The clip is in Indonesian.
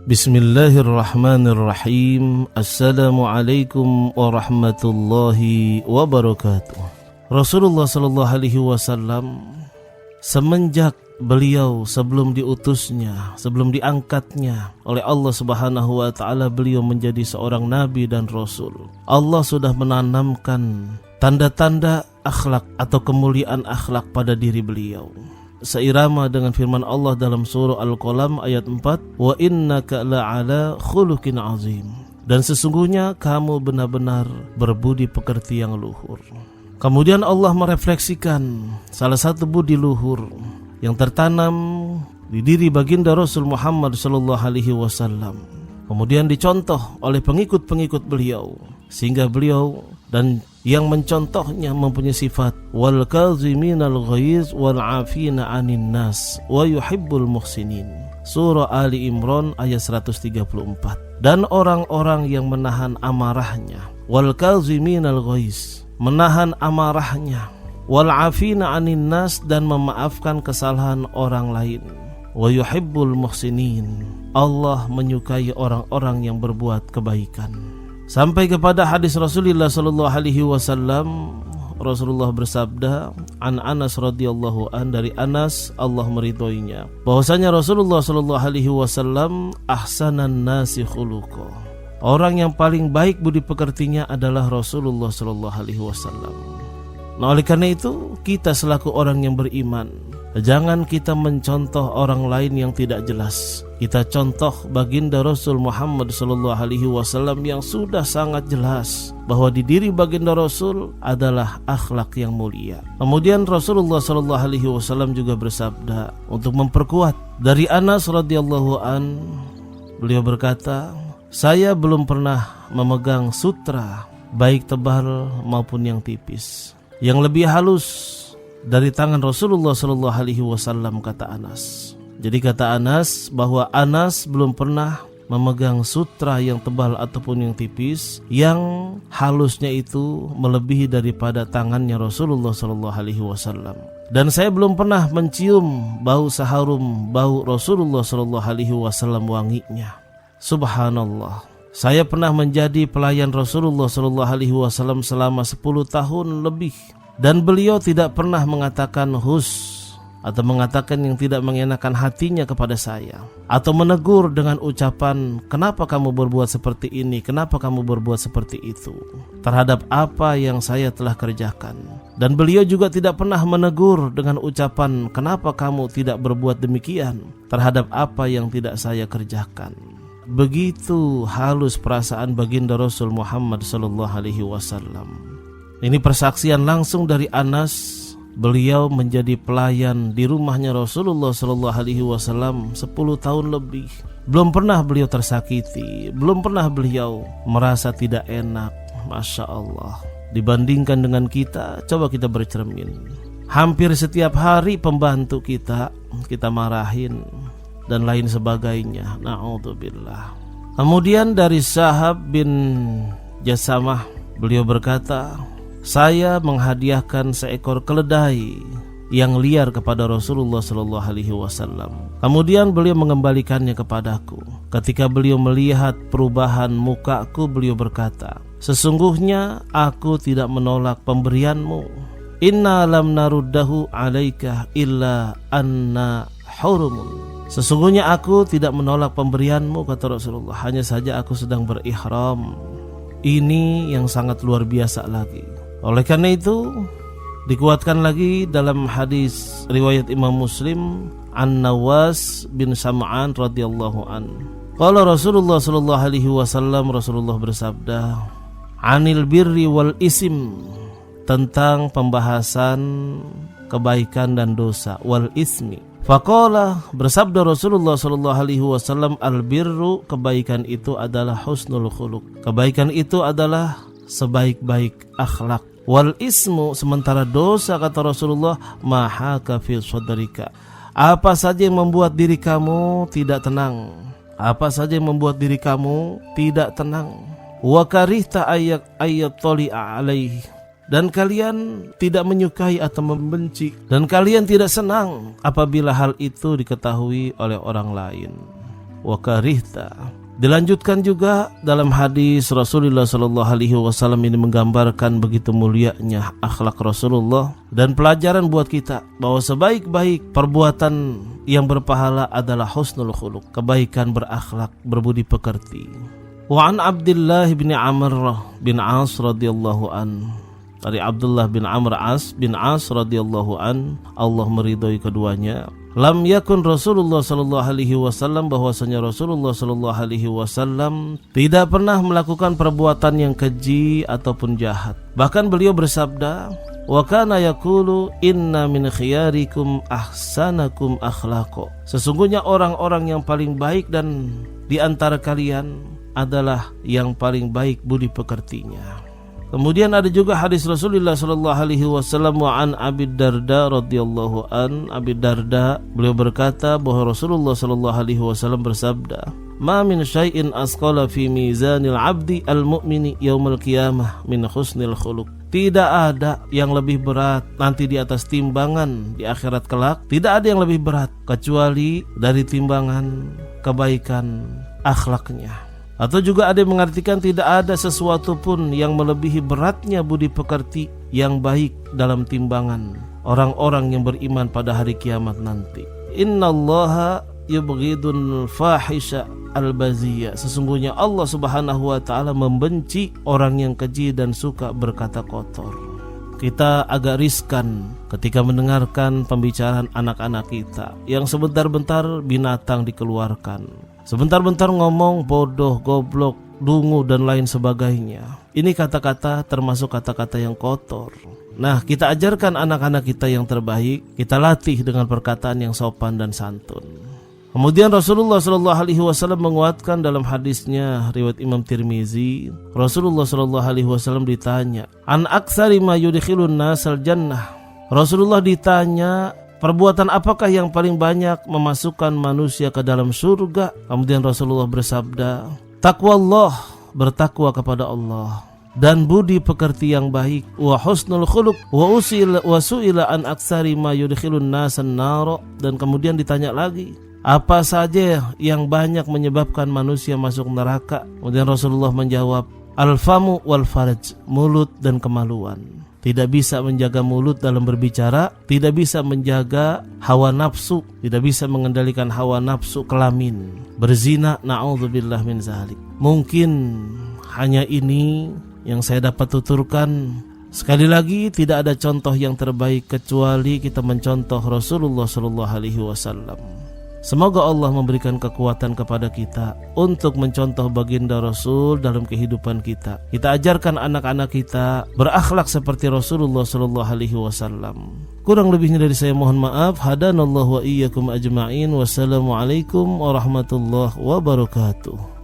Bismillahirrahmanirrahim. Assalamualaikum warahmatullahi wabarakatuh. Rasulullah sallallahu alaihi wasallam semenjak beliau sebelum diutusnya, sebelum diangkatnya oleh Allah Subhanahu wa taala, beliau menjadi seorang nabi dan rasul. Allah sudah menanamkan tanda-tanda akhlak atau kemuliaan akhlak pada diri beliau. Seirama dengan firman Allah dalam surah Al-Qalam ayat 4, wa innaka la'ala khuluqin azim. Dan sesungguhnya kamu benar-benar berbudi pekerti yang luhur. Kemudian Allah merefleksikan salah satu budi luhur yang tertanam di diri baginda Rasul Muhammad sallallahu alaihi wasallam. Kemudian dicontoh oleh pengikut-pengikut beliau, sehingga beliau dan yang mencontohnya mempunyai sifat wal kaziminal ghaiz wal afina 'anil nas wa yuhibbul muhsinin. Surah Ali Imran ayat 134. Dan orang-orang yang menahan amarahnya, wal kaziminal ghaiz, menahan amarahnya, wal afina 'anil nas, dan memaafkan kesalahan orang lain, wa yuhibbul muhsinin, Allah menyukai orang-orang yang berbuat kebaikan. Sampai kepada hadis Rasulullah sallallahu alaihi wasallam, Rasulullah bersabda, an Anas radhiyallahu an, dari Anas Allah meridhoinya, bahwasanya Rasulullah sallallahu alaihi wasallam ahsanan nasi khuluqa, orang yang paling baik budi pekertinya adalah Rasulullah sallallahu alaihi wasallam. Nah, oleh karena itu kita selaku orang yang beriman, jangan kita mencontoh orang lain yang tidak jelas. Kita contoh baginda Rasul Muhammad sallallahu alaihi wasallam yang sudah sangat jelas bahwa di diri baginda Rasul adalah akhlak yang mulia. Kemudian Rasulullah sallallahu alaihi wasallam juga bersabda untuk memperkuat dari Anas radhiyallahu an, beliau berkata, saya belum pernah memegang sutra baik tebal maupun yang tipis yang lebih halus dari tangan Rasulullah sallallahu alaihi wasallam, kata Anas. Jadi kata Anas bahwa Anas belum pernah memegang sutra yang tebal ataupun yang tipis yang halusnya itu melebihi daripada tangannya Rasulullah sallallahu alaihi wasallam. Dan saya belum pernah mencium bau seharum bau Rasulullah sallallahu alaihi wasallam wanginya. Subhanallah. Saya pernah menjadi pelayan Rasulullah sallallahu alaihi wasallam selama 10 tahun lebih, dan beliau tidak pernah mengatakan hus atau mengatakan yang tidak mengenakan hatinya kepada saya, atau menegur dengan ucapan kenapa kamu berbuat seperti ini, kenapa kamu berbuat seperti itu terhadap apa yang saya telah kerjakan. Dan beliau juga tidak pernah menegur dengan ucapan kenapa kamu tidak berbuat demikian terhadap apa yang tidak saya kerjakan. Begitu halus perasaan baginda Rasul Muhammad sallallahu alaihi wasallam. Ini persaksian langsung dari Anas. Beliau menjadi pelayan di rumahnya Rasulullah sallallahu alaihi wasallam 10 tahun lebih. Belum pernah beliau tersakiti, belum pernah beliau merasa tidak enak. Masya Allah. Dibandingkan dengan kita, coba kita bercermin. Hampir setiap hari pembantu kita marahin dan lain sebagainya. Na'udzubillah. Kemudian dari Sahab bin Jasamah, beliau berkata, saya menghadiahkan seekor keledai yang liar kepada Rasulullah sallallahu alaihi wasallam. Kemudian beliau mengembalikannya kepadaku. Ketika beliau melihat perubahan mukaku, beliau berkata, sesungguhnya aku tidak menolak pemberianmu. Inna lam naruddahu alaika illa anna hurumun. Sesungguhnya aku tidak menolak pemberianmu, kata Rasulullah, hanya saja aku sedang berihram. Ini yang sangat luar biasa lagi. Oleh karena itu dikuatkan lagi dalam hadis riwayat Imam Muslim an Nawas bin Sam'an radhiyallahu an. Qala Rasulullah sallallahu alaihi wasallam, Rasulullah bersabda, anil birri wal isim, tentang pembahasan kebaikan dan dosa, wal ismi. Faqala, bersabda Rasulullah sallallahu alaihi wasallam, al-birru, kebaikan itu adalah husnul khuluq. Kebaikan itu adalah sebaik-baik akhlak. Wal ismu, sementara dosa, kata Rasulullah, mahaka fi sadrika. Apa saja yang membuat diri kamu tidak tenang. Apa saja yang membuat diri kamu tidak tenang. Wa karihta ayat toli'a alaihi, dan kalian tidak menyukai atau membenci, dan kalian tidak senang apabila hal itu diketahui oleh orang lain. wa karihta. Dilanjutkan juga dalam hadis Rasulullah sallallahu alaihi wasallam ini menggambarkan begitu mulianya akhlak Rasulullah dan pelajaran buat kita bahwa sebaik-baik perbuatan yang berpahala adalah husnul khuluq, kebaikan berakhlak, berbudi pekerti. Wa an Abdullah bin Amr bin As radhiyallahu an, dari Abdullah bin Amr bin As radhiyallahu an, Allah meridhai keduanya. Lam yakun Rasulullah sallallahu alaihi wasallam, bahwasanya Rasulullah sallallahu alaihi wasallam tidak pernah melakukan perbuatan yang keji ataupun jahat. Bahkan beliau bersabda, wa kana yaqulu inna min khiyarikum ahsanakum akhlaqo. Sesungguhnya orang-orang yang paling baik dan di antara kalian adalah yang paling baik budi pekertinya. Kemudian ada juga hadis Rasulullah sallallahu alaihi wasallam wa an Abi Darda radhiyallahu an. Abi Darda beliau berkata bahwa Rasulullah sallallahu alaihi wasallam bersabda, "Ma min syai'in asqala fi mizanil 'abdi al-mu'mini yaumal qiyamah min husnil khuluq." Tidak ada yang lebih berat nanti di atas timbangan di akhirat kelak. Tidak ada yang lebih berat kecuali dari timbangan kebaikan akhlaknya. Atau juga ada yang mengartikan tidak ada sesuatu pun yang melebihi beratnya budi pekerti yang baik dalam timbangan orang-orang yang beriman pada hari kiamat nanti. Innallaha yubghidul fahisha al-baziyya. Sesungguhnya Allah Subhanahu wa taala membenci orang yang keji dan suka berkata kotor. Kita agak riskan ketika mendengarkan pembicaraan anak-anak kita yang sebentar-bentar binatang dikeluarkan. Sebentar-bentar ngomong bodoh, goblok, dungu dan lain sebagainya. Ini kata-kata termasuk kata-kata yang kotor. Nah, kita ajarkan anak-anak kita yang terbaik, kita latih dengan perkataan yang sopan dan santun. Kemudian Rasulullah sallallahu alaihi wasallam menguatkan dalam hadisnya riwayat Imam Tirmizi, Rasulullah sallallahu alaihi wasallam ditanya, "An aktsari ma yudkhilun nasal jannah." Rasulullah ditanya, perbuatan apakah yang paling banyak memasukkan manusia ke dalam surga? Kemudian Rasulullah bersabda, "Taqwallah," bertakwa kepada Allah, dan budi pekerti yang baik, wa husnul khuluq, wa su'ila an aktsari ma yudkhilun nasan nar. Dan kemudian ditanya lagi, apa saja yang banyak menyebabkan manusia masuk neraka? Kemudian Rasulullah menjawab, al-famu wal farj, mulut dan kemaluan. Tidak bisa menjaga mulut dalam berbicara, tidak bisa menjaga hawa nafsu, tidak bisa mengendalikan hawa nafsu kelamin, berzina, na'udzubillah min zalik. Mungkin hanya ini yang saya dapat tuturkan. Sekali lagi, tidak ada contoh yang terbaik kecuali kita mencontoh Rasulullah sallallahu alaihi wasallam. Semoga Allah memberikan kekuatan kepada kita untuk mencontoh baginda Rasul dalam kehidupan kita. Kita ajarkan anak-anak kita berakhlak seperti Rasulullah sallallahu alaihi wasallam. Kurang lebihnya dari saya mohon maaf. Hadanallahu wa iyyakum ajma'in. Wassalamualaikum warahmatullahi wabarakatuh.